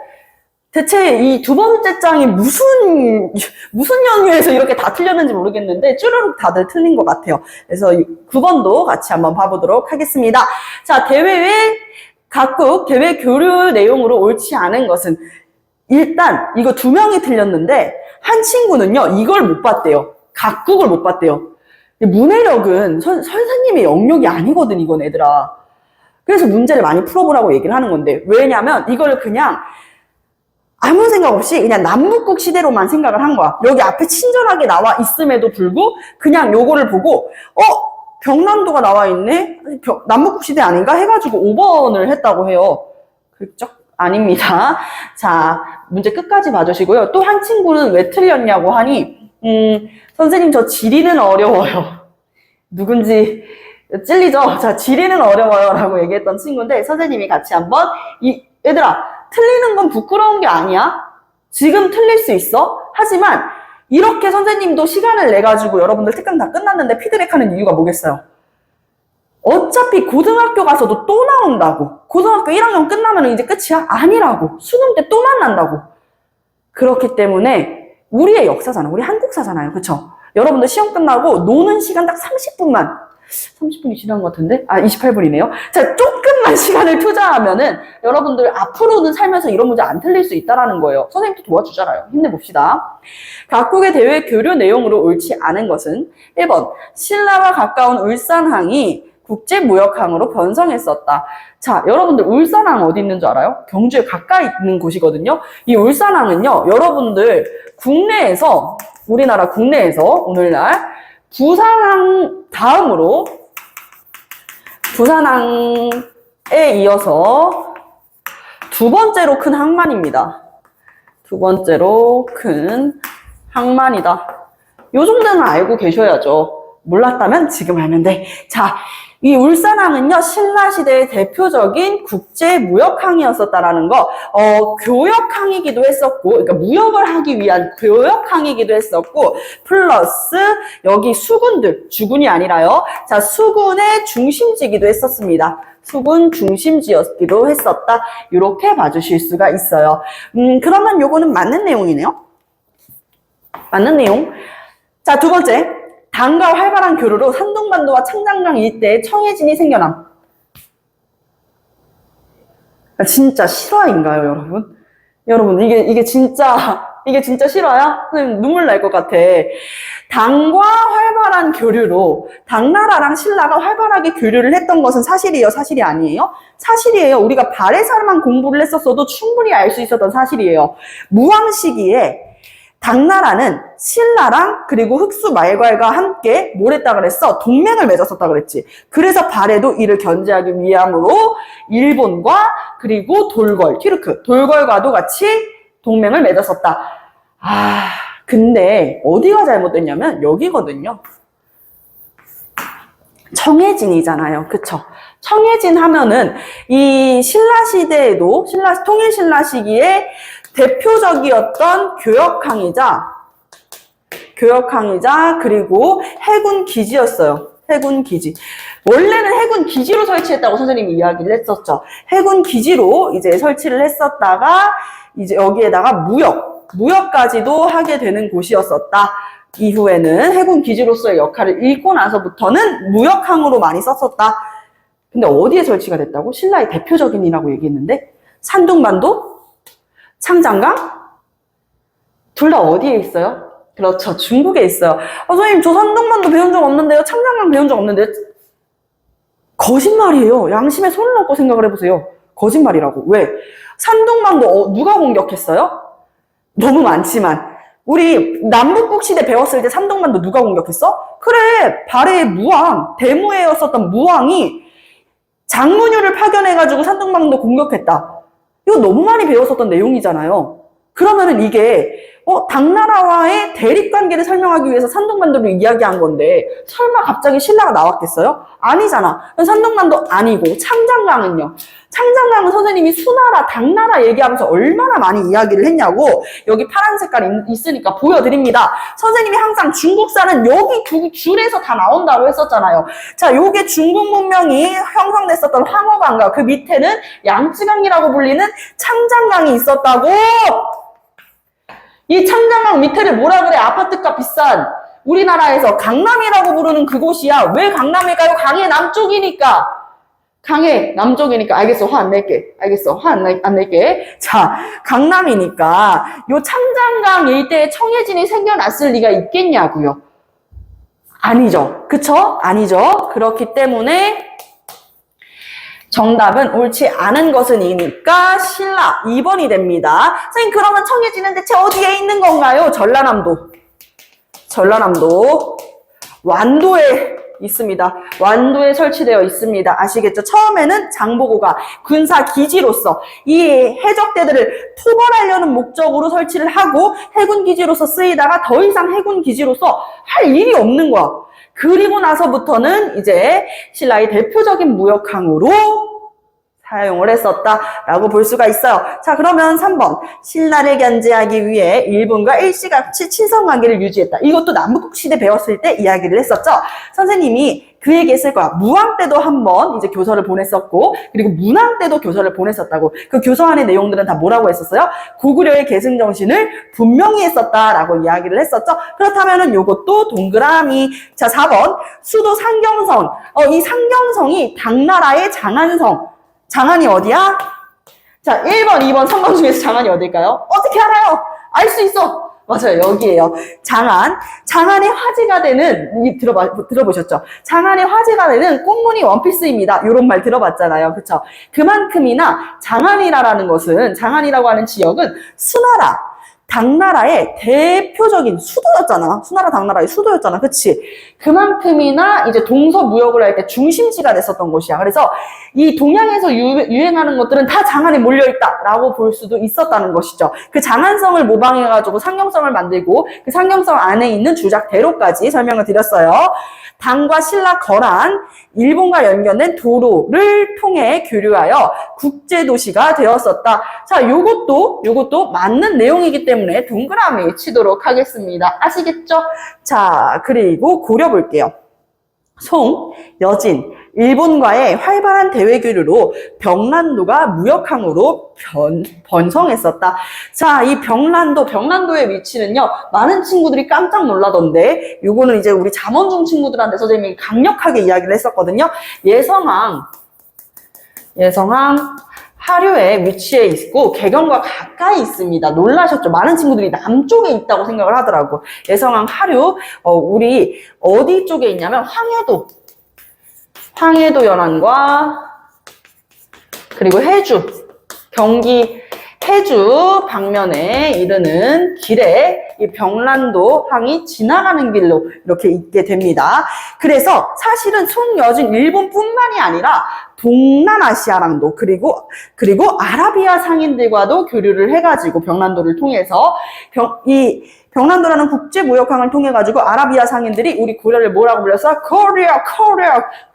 대체 이 두 번째 장이 무슨 연유에서 이렇게 다 틀렸는지 모르겠는데 쭈르륵 다들 틀린 것 같아요. 그래서 9번도 같이 한번 봐보도록 하겠습니다. 자, 각국 대외 교류 내용으로 옳지 않은 것은, 일단 이거 2명이 틀렸는데 한 친구는요, 이걸 못 봤대요. 각국을 못 봤대요. 문해력은 선생님의 영역이 아니거든, 이건 얘들아. 그래서 문제를 많이 풀어보라고 얘기를 하는 건데, 왜냐면 이걸 그냥 아무 생각 없이 그냥 남북국 시대로만 생각을 한 거야. 여기 앞에 친절하게 나와 있음에도 불구하고 그냥 요거를 보고 경남도가 나와 있네? 남북국 시대 아닌가? 해가지고 5번을 했다고 해요. 그렇죠? 아닙니다. 자, 문제 끝까지 봐주시고요. 또 한 친구는 왜 틀렸냐고 하니, 선생님 저 지리는 어려워요. 누군지 찔리죠? 자, 지리는 어려워요 라고 얘기했던 친구인데, 선생님이 같이 한번 얘들아, 틀리는 건 부끄러운 게 아니야. 지금 틀릴 수 있어. 하지만 이렇게 선생님도 시간을 내가지고 여러분들 특강 다 끝났는데 피드백하는 이유가 뭐겠어요? 어차피 고등학교 가서도 또 나온다고. 고등학교 1학년 끝나면 이제 끝이야? 아니라고. 수능 때 또 만난다고. 그렇기 때문에 우리의 역사잖아. 우리 한국사잖아요. 그쵸? 여러분들 시험 끝나고 노는 시간 딱 30분이 지난 것 같은데? 28분이네요. 자, 조금만 시간을 투자하면은 여러분들 앞으로는 살면서 이런 문제 안 틀릴 수 있다라는 거예요. 선생님도 도와주잖아요. 힘내봅시다. 각국의 대외 교류 내용으로 옳지 않은 것은 1번, 신라와 가까운 울산항이 국제무역항으로 변성했었다. 자, 여러분들 울산항 어디 있는 줄 알아요? 경주에 가까이 있는 곳이거든요. 이 울산항은요, 여러분들 우리나라 국내에서 오늘날 부산항 다음으로 부산항에 이어서 두 번째로 큰 항만입니다. 두 번째로 큰 항만이다. 요 정도는 알고 계셔야죠. 몰랐다면 지금 알면 돼. 자, 이 울산항은요, 신라시대의 대표적인 국제무역항이었었다라는 거, 교역항이기도 했었고, 그러니까 무역을 하기 위한 교역항이기도 했었고, 플러스, 여기 수군들, 주군이 아니라요. 자, 수군의 중심지기도 했었습니다. 수군 중심지였기도 했었다. 이렇게 봐주실 수가 있어요. 그러면 요거는 맞는 내용이네요. 맞는 내용. 자, 두 번째. 당과 활발한 교류로 산둥반도와 창장강 일대에 청해진이 생겨남. 진짜 실화인가요, 여러분? 여러분, 이게 진짜 실화야? 선생님 눈물 날 것 같아. 당과 활발한 교류로 당나라랑 신라가 활발하게 교류를 했던 것은 사실이에요? 사실이 아니에요? 사실이에요. 우리가 발해사만 공부를 했었어도 충분히 알 수 있었던 사실이에요. 무왕 시기에 당나라는 신라랑 그리고 흑수 말괄과 함께 뭘 했다 그랬어? 동맹을 맺었었다 그랬지. 그래서 발해도 이를 견제하기 위함으로 일본과 그리고 돌궐, 튀르크, 돌궐과도 같이 동맹을 맺었었다. 아, 근데 어디가 잘못됐냐면 여기거든요. 청해진이잖아요. 그쵸? 청해진 하면은 이 신라시대에도 통일신라 시기에 대표적이었던 교역항이자 그리고 해군 기지였어요. 해군 기지. 원래는 해군 기지로 설치했다고 선생님이 이야기를 했었죠. 해군 기지로 이제 설치를 했었다가 이제 여기에다가 무역까지도 하게 되는 곳이었었다. 이후에는 해군 기지로서의 역할을 잃고 나서부터는 무역항으로 많이 썼었다. 근데 어디에 설치가 됐다고? 신라의 대표적인이라고 얘기했는데 산둥반도? 창장강? 둘 다 어디에 있어요? 그렇죠. 중국에 있어요. 선생님, 저 산둥반도 배운 적 없는데요. 창장강 배운 적 없는데요. 거짓말이에요. 양심에 손을 얹고 생각을 해보세요. 거짓말이라고. 왜? 산둥반도 누가 공격했어요? 너무 많지만. 우리 남북국 시대 배웠을 때 산둥반도 누가 공격했어? 그래, 발해의 무왕, 대무해였었던 무왕이 장문유를 파견해가지고 산둥반도 공격했다. 이거 너무 많이 배웠었던 내용이잖아요. 그러면은 이게 당나라와의 대립관계를 설명하기 위해서 산둥반도를 이야기한 건데 설마 갑자기 신라가 나왔겠어요? 아니잖아. 산둥반도 아니고 창장강은요. 창장강은 선생님이 수나라, 당나라 얘기하면서 얼마나 많이 이야기를 했냐고 여기 파란 색깔이 있으니까 보여드립니다. 선생님이 항상 중국사는 여기 두 줄에서 다 나온다고 했었잖아요. 자, 요게 중국 문명이 형성됐었던 황허강과 그 밑에는 양쯔강이라고 불리는 창장강이 있었다고. 이 창장강 밑에를 뭐라 그래? 아파트값 비싼 우리나라에서 강남이라고 부르는 그곳이야. 왜 강남일까요? 강의 남쪽이니까. 강의 남쪽이니까. 알겠어. 화 안 낼게. 알겠어. 화 안 낼게. 자, 강남이니까 요 창장강 일대에 청해진이 생겨났을 리가 있겠냐고요. 아니죠. 그쵸? 아니죠. 그렇기 때문에 정답은 옳지 않은 것은 이니까 신라 2번이 됩니다. 선생님, 그러면 청해진은 대체 어디에 있는 건가요? 전라남도 완도에 있습니다. 완도에 설치되어 있습니다. 아시겠죠? 처음에는 장보고가 군사 기지로서 이 해적대들을 토벌하려는 목적으로 설치를 하고 해군 기지로서 쓰이다가 더 이상 해군 기지로서 할 일이 없는 거야. 그리고 나서부터는 이제 신라의 대표적인 무역항으로 사용을 했었다라고 볼 수가 있어요. 자, 그러면 3번. 신라를 견제하기 위해 일본과 일시같이 친선관계를 유지했다. 이것도 남북국 시대 배웠을 때 이야기를 했었죠. 선생님이 그 얘기 했을 거야. 무왕 때도 한번 이제 교서를 보냈었고, 그리고 문왕 때도 교서를 보냈었다고. 그 교서 안의 내용들은 다 뭐라고 했었어요? 고구려의 계승 정신을 분명히 했었다라고 이야기를 했었죠. 그렇다면은 요것도 동그라미. 자, 4번. 수도 상경성. 이 상경성이 당나라의 장안성. 장안이 어디야? 자, 1번, 2번, 3번 중에서 장안이 어딜까요? 어떻게 알아요? 알 수 있어. 맞아요. 여기에요. 장안의 화제가 되는, 들어보셨죠? 장안의 화제가 되는 꽃무늬 원피스입니다. 이런 말 들어봤잖아요. 그쵸? 그만큼이나 장안이라는 것은, 장안이라고 하는 지역은 수나라, 당나라의 대표적인 수도였잖아. 수나라 당나라의 수도였잖아. 그치? 그만큼이나 이제 동서무역을 할 때 중심지가 됐었던 곳이야. 그래서 이 동양에서 유행하는 것들은 다 장안에 몰려있다라고 볼 수도 있었다는 것이죠. 그 장안성을 모방해가지고 상경성을 만들고 그 상경성 안에 있는 주작대로까지 설명을 드렸어요. 당과 신라 거란, 일본과 연결된 도로를 통해 교류하여 국제도시가 되었었다. 자, 요것도 맞는 내용이기 때문에 동그라미 치도록 하겠습니다. 아시겠죠? 자, 그리고 고려 볼게요. 송, 여진, 일본과의 활발한 대외 교류로 병란도가 무역항으로 번성했었다. 자, 이 병란도의 위치는요, 많은 친구들이 깜짝 놀라던데, 요거는 이제 우리 잠원중 친구들한테 선생님이 강력하게 이야기를 했었거든요. 예성항, 하류에 위치해 있고 개경과 가까이 있습니다. 놀라셨죠? 많은 친구들이 남쪽에 있다고 생각을 하더라고. 예성항 하류, 우리 어디 쪽에 있냐면 황해도 연안과 그리고 경기 해주 방면에 이르는 길에 이 병란도 항이 지나가는 길로 이렇게 있게 됩니다. 그래서 사실은 송여진 일본뿐만이 아니라 동남아시아랑도 그리고 아라비아 상인들과도 교류를 해가지고 병란도를 통해서 병란도라는 국제무역항을 통해가지고 아라비아 상인들이 우리 고려를 뭐라고 불렀어?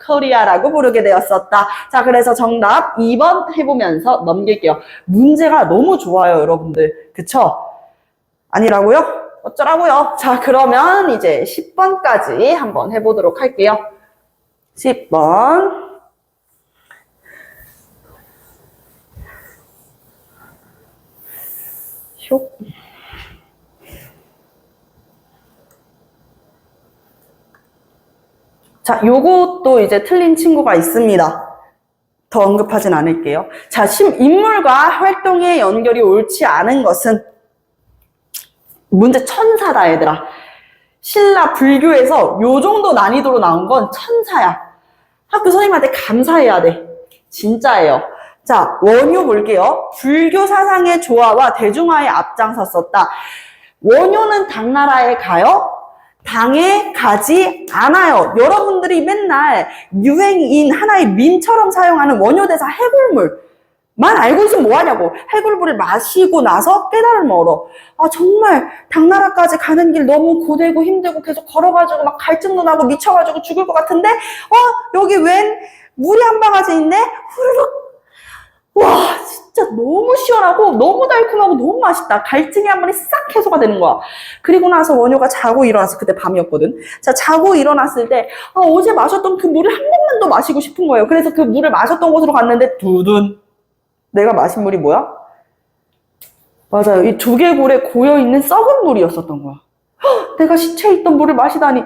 코리아라고 부르게 되었었다. 자, 그래서 정답 2번 해보면서 넘길게요. 문제가 너무 좋아요, 여러분들. 그쵸? 아니라고요? 어쩌라고요? 자, 그러면 이제 10번까지 한번 해보도록 할게요. 10번. 슉. 자, 요것도 이제 틀린 친구가 있습니다. 더 언급하진 않을게요. 자, 인물과 활동의 연결이 옳지 않은 것은 문제 천사다, 얘들아. 신라 불교에서 요 정도 난이도로 나온 건 천사야. 학교 선생님한테 감사해야 돼. 진짜예요. 자, 원효 볼게요. 불교 사상의 조화와 대중화에 앞장섰었다. 원효는 당나라에 가요? 당에 가지 않아요. 여러분들이 맨날 유행인 하나의 밈처럼 사용하는 원효대사 해골물만 알고 있으면 뭐하냐고. 해골물을 마시고 나서 깨달음을 얻어. 아, 정말 당나라까지 가는 길 너무 고되고 힘들고 계속 걸어가지고 막 갈증도 나고 미쳐가지고 죽을 것 같은데 여기 웬 물이 한 바가지 있네? 후루룩. 와, 진짜 너무 시원하고 너무 달콤하고 너무 맛있다. 갈증이 한 번에 싹 해소가 되는 거야. 그리고 나서 원효가 자고 일어났어. 그때 밤이었거든. 자, 자고 일어났을 때 어제 마셨던 그 물을 한 번만 더 마시고 싶은 거예요. 그래서 그 물을 마셨던 곳으로 갔는데 두둔. 내가 마신 물이 뭐야? 맞아요. 이 두개골에 고여있는 썩은 물이었었던 거야. 내가 시체에 있던 물을 마시다니.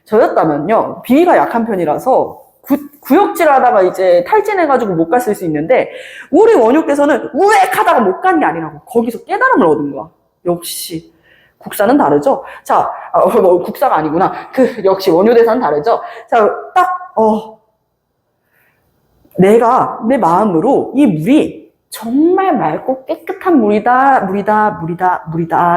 저였다면요. 비위가 약한 편이라서 구역질 하다가 이제 탈진해가지고 못 갔을 수 있는데, 우리 원효께서는 우엑 하다가 못 간 게 아니라고. 거기서 깨달음을 얻은 거야. 역시. 국사는 다르죠? 자, 국사가 아니구나. 역시 원효대사는 다르죠? 자, 내가 내 마음으로 이 물이 정말 맑고 깨끗한 물이다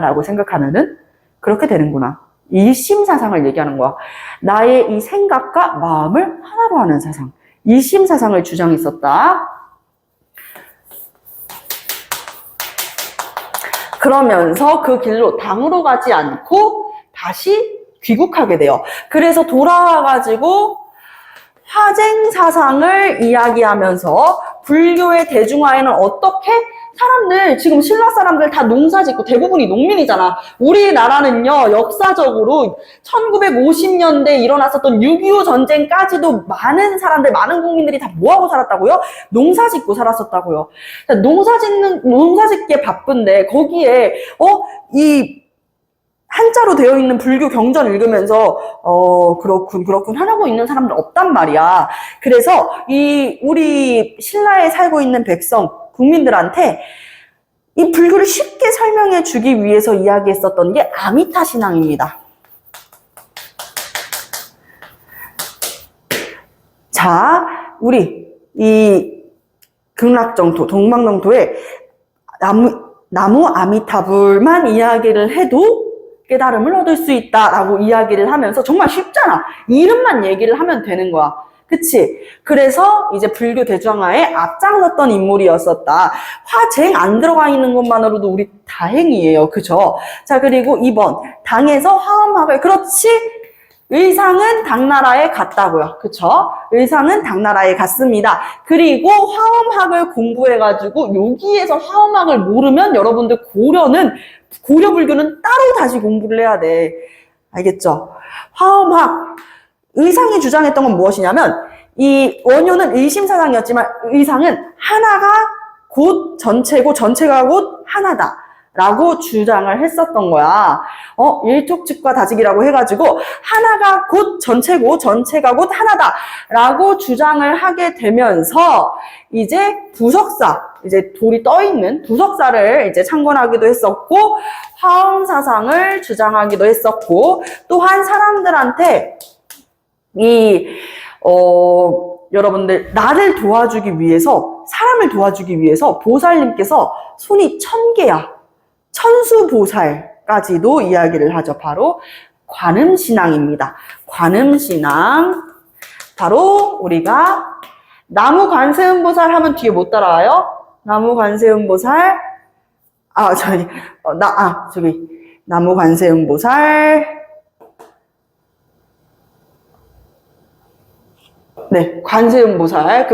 라고 생각하면은 그렇게 되는구나. 일심사상을 얘기하는 거야. 나의 이 생각과 마음을 하나로 하는 사상. 일심사상을 주장했었다. 그러면서 그 길로 당으로 가지 않고 다시 귀국하게 돼요. 그래서 돌아와가지고 화쟁사상을 이야기하면서 불교의 대중화에는 어떻게 사람들, 지금 신라 사람들 다 농사 짓고 대부분이 농민이잖아. 우리나라는요, 역사적으로 1950년대에 일어났었던 6.25 전쟁까지도 많은 사람들, 많은 국민들이 다 뭐하고 살았다고요? 농사 짓고 살았었다고요. 농사 짓기에 바쁜데, 거기에, 이 한자로 되어 있는 불교 경전 읽으면서 그렇군 하고 있는 사람들 없단 말이야. 그래서 우리 신라에 살고 있는 국민들한테 이 불교를 쉽게 설명해 주기 위해서 이야기했었던 게 아미타 신앙입니다. 자, 우리 이 극락정토, 동방정토에 나무 아미타불만 이야기를 해도 깨달음을 얻을 수 있다라고 이야기를 하면서, 정말 쉽잖아. 이름만 얘기를 하면 되는 거야. 그치? 그래서 이제 불교 대중화에 앞장섰던 인물이었었다. 화쟁 안 들어가 있는 것만으로도 우리 다행이에요. 그죠? 자, 그리고 2번. 당에서 화엄학을, 그렇지? 의상은 당나라에 갔다고요. 그쵸? 의상은 당나라에 갔습니다. 그리고 화엄학을 공부해가지고 여기에서 화엄학을 모르면 여러분들 고려 불교는 따로 다시 공부를 해야 돼. 알겠죠? 화엄학, 의상이 주장했던 건 무엇이냐면 이 원효는 의심사상이었지만 의상은 하나가 곧 전체고 전체가 곧 하나다. 라고 주장을 했었던 거야. 일촉즉과 다직이라고 해가지고 하나가 곧 전체고 전체가 곧 하나다 라고 주장을 하게 되면서 이제 부석사, 이제 돌이 떠있는 부석사를 이제 창건하기도 했었고 화엄사상을 주장하기도 했었고 또한 사람들한테 여러분들 나를 도와주기 위해서 사람을 도와주기 위해서 보살님께서 손이 1000개야. 천수보살까지도 이야기를 하죠. 바로 관음신앙입니다. 관음신앙. 바로 우리가 나무관세음보살 하면 뒤에 못 따라와요? 나무관세음보살. 나무관세음보살. 네, 관세음보살.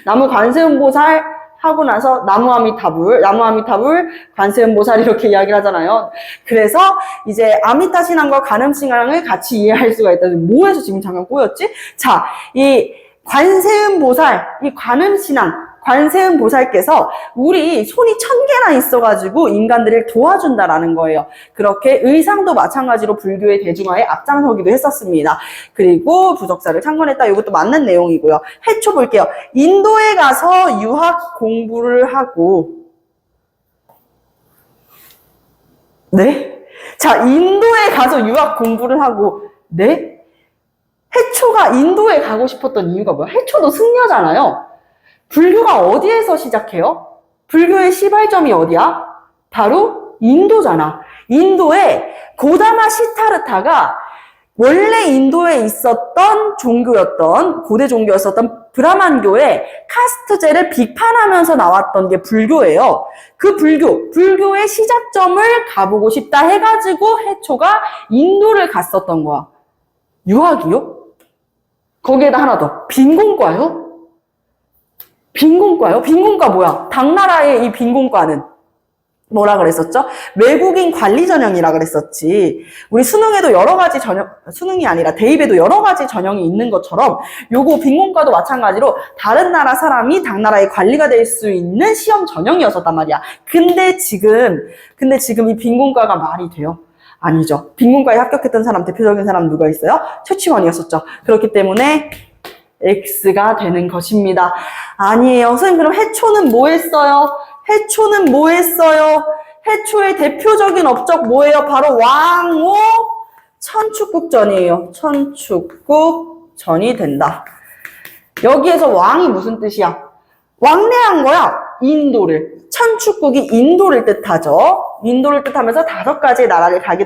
나무관세음보살 하고 나서 나무아미타불, 관세음보살 이렇게 이야기를 하잖아요. 그래서 이제 아미타 신앙과 관음신앙을 같이 이해할 수가 있다. 뭐에서 지금 잠깐 꼬였지? 자, 이 관세음보살, 이 관음신앙, 관세음보살께서 우리 손이 1000개나 있어가지고 인간들을 도와준다라는 거예요. 그렇게 의상도 마찬가지로 불교의 대중화에 앞장서기도 했었습니다. 그리고 부석사를 창건했다. 이것도 맞는 내용이고요. 해초 볼게요. 인도에 가서 유학 공부를 하고 네? 자, 인도에 가서 유학 공부를 하고 네? 해초가 인도에 가고 싶었던 이유가 뭐야? 해초도 승려잖아요. 불교가 어디에서 시작해요? 불교의 시발점이 어디야? 바로 인도잖아. 인도에 고다마 시타르타가 원래 인도에 있었던 종교였던 고대 종교였었던 브라만교의 카스트제를 비판하면서 나왔던 게 불교예요. 그 불교의 시작점을 가보고 싶다 해가지고 해초가 인도를 갔었던 거야. 유학이요? 거기에다 하나 더. 빈곤과요? 빈곤과요? 빈곤과 뭐야? 당나라의 이 빈곤과는 뭐라 그랬었죠? 외국인 관리 전형이라 그랬었지. 우리 수능에도 여러 가지 전형, 수능이 아니라 대입에도 여러 가지 전형이 있는 것처럼 요거 빈곤과도 마찬가지로 다른 나라 사람이 당나라의 관리가 될 수 있는 시험 전형이었었단 말이야. 근데 지금 이 빈곤과가 말이 돼요? 아니죠. 빈곤과에 합격했던 사람, 대표적인 사람 누가 있어요? 최치원이었었죠. 그렇기 때문에 X가 되는 것입니다. 아니에요. 선생님, 그럼 해초는 뭐 했어요? 해초의 대표적인 업적 뭐예요? 바로 왕오 천축국전이에요. 천축국전이 된다. 여기에서 왕이 무슨 뜻이야? 왕래한 거야. 인도를. 천축국이 인도를 뜻하죠. 인도를 뜻하면서 5개의 나라를 가게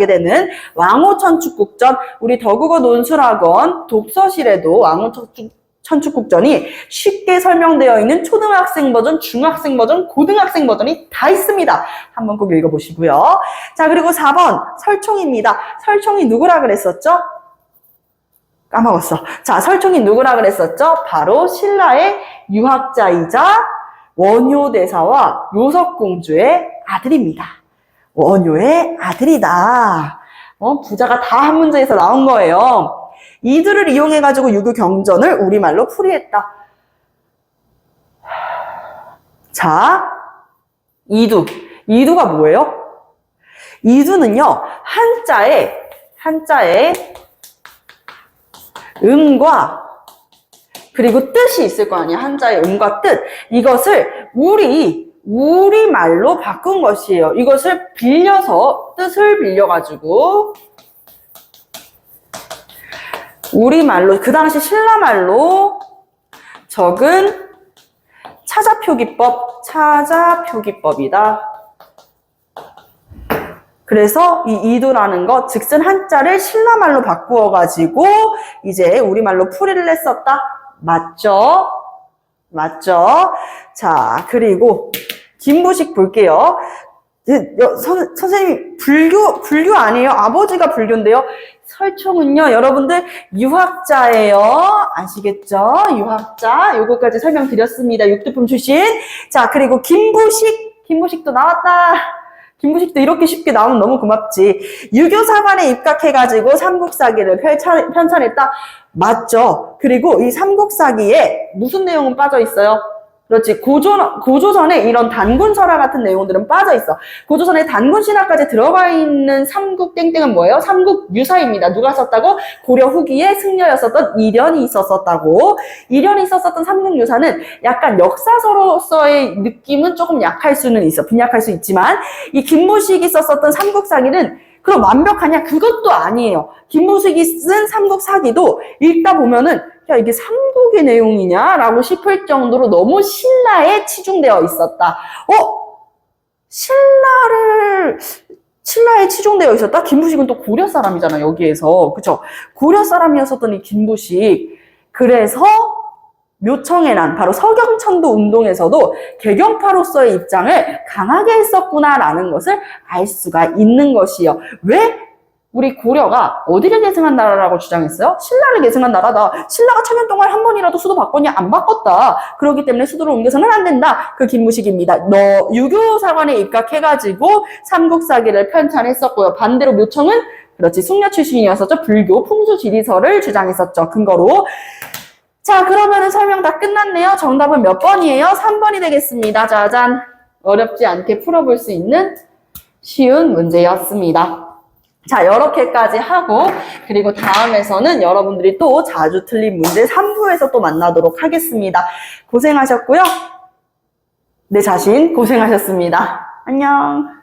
되는 왕오천축국전. 우리 더국어 논술학원 독서실에도 왕오천축국전이 쉽게 설명되어 있는 초등학생 버전, 중학생 버전, 고등학생 버전이 다 있습니다. 한번 꼭 읽어보시고요. 자, 그리고 4번 설총입니다. 설총이 누구라 그랬었죠? 까먹었어. 자, 설총이 누구라 그랬었죠? 바로 신라의 유학자이자 원효대사와 요석공주의 아들입니다. 원효의 아들이다. 부자가 다 한 문제에서 나온 거예요. 이들을 이용해가지고 유교 경전을 우리말로 풀이했다. 자, 이두. 이두가 뭐예요? 이두는요, 한자에 음과 그리고 뜻이 있을 거 아니야. 한자의 음과 뜻. 이것을 우리말로 바꾼 것이에요. 이것을 뜻을 빌려가지고 우리말로, 그 당시 신라말로 적은 차자표기법이다. 그래서 이 이두라는 것, 즉슨 한자를 신라말로 바꾸어가지고 이제 우리말로 풀이를 했었다. 맞죠? 맞죠? 자, 그리고 김부식 볼게요. 선생님, 불교 아니에요? 아버지가 불교인데요? 설총은요, 여러분들, 유학자예요. 아시겠죠? 유학자. 요거까지 설명드렸습니다. 육두품 출신. 자, 그리고 김부식도 나왔다. 김부식도 이렇게 쉽게 나오면 너무 고맙지. 유교사관에 입각해가지고 삼국사기를 편찬했다. 맞죠? 그리고 이 삼국사기에 무슨 내용은 빠져 있어요? 그렇지. 고조선에 이런 단군설화 같은 내용들은 빠져 있어. 고조선에 단군신화까지 들어가 있는 삼국 땡땡은 뭐예요? 삼국 유사입니다. 누가 썼다고? 고려 후기에 승려였었던 이련이 있었다고. 이련이 있었던 삼국 유사는 약간 역사서로서의 느낌은 조금 약할 수는 있어. 빈약할 수 있지만 이 김무식이 썼었던 삼국사기는 그럼 완벽하냐? 그것도 아니에요. 김무식이 쓴 삼국사기도 읽다 보면은 야, 이게 삼국의 내용이냐? 라고 싶을 정도로 너무 신라에 치중되어 있었다. 신라에 치중되어 있었다? 김부식은 또 고려 사람이잖아, 여기에서. 그쵸? 고려 사람이었었던 이 김부식. 그래서 묘청의 난, 바로 서경천도 운동에서도 개경파로서의 입장을 강하게 했었구나라는 것을 알 수가 있는 것이요. 왜? 우리 고려가 어디를 계승한 나라라고 주장했어요? 신라를 계승한 나라다. 신라가 천년 동안 한 번이라도 수도 바꿨냐? 안 바꿨다. 그렇기 때문에 수도를 옮겨서는 안 된다. 그 김무식입니다. 유교사관에 입각해가지고 삼국사기를 편찬했었고요. 반대로 묘청은 그렇지 숙녀 출신이었었죠. 불교 풍수지리설을 주장했었죠. 근거로. 자, 그러면은 설명 다 끝났네요. 정답은 몇 번이에요? 3번이 되겠습니다. 짜잔. 어렵지 않게 풀어볼 수 있는 쉬운 문제였습니다. 자, 이렇게까지 하고 그리고 다음에서는 여러분들이 또 자주 틀린 문제 3부에서 또 만나도록 하겠습니다. 고생하셨고요. 내 자신 고생하셨습니다. 안녕.